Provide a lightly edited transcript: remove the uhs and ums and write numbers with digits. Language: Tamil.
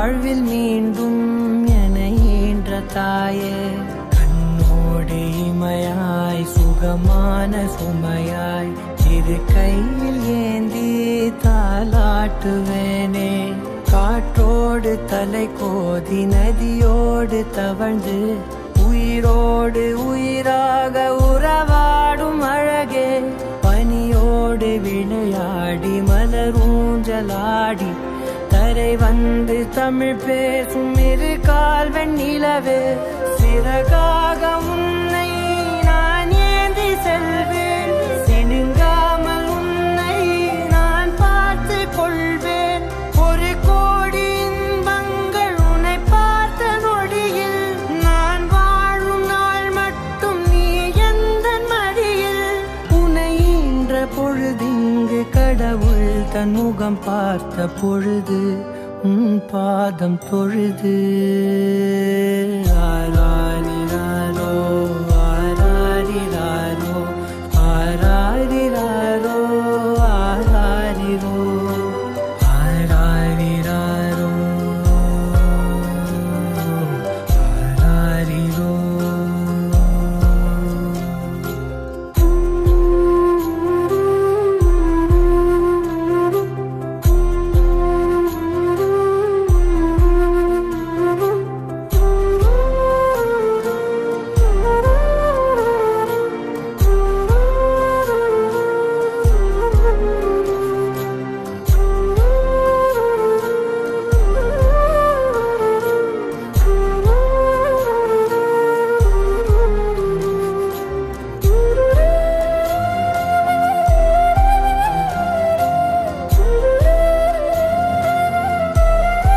வாழ்வில் மீண்டும் என ஈன்ற தாயே, கண்ணோடு இமையாய் சுகமான சுமையாய் இரு கையில் ஏந்தி தாலாட்டுவேனே. காற்றோடு தலை கோதி நதியோடு தவழ்ந்து உயிரோடு உயிராக உறவாடும் அழகே, பனியோடு விளையாடி மலரூஞ்சலாடி தரை வந்து தமிழ் பேசும் இரு கால்வன் நிலவே, சிறகாக உன்னை நான் ஏந்தி செல்வேன், சினுங்காமல் உன்னை நான் பார்த்து கொள்வேன். ஒரு கோடி இன்பங்கள் உன்னை பார்த்த நொடியில், நான் வாழும் நாள் மட்டும் நீ எந்த மடியில். உன்னை ஈன்ற பொழுதிங்கு கடவுள் தன் முகம் பார்த்த பொழுது உன் பாதம் தொழுது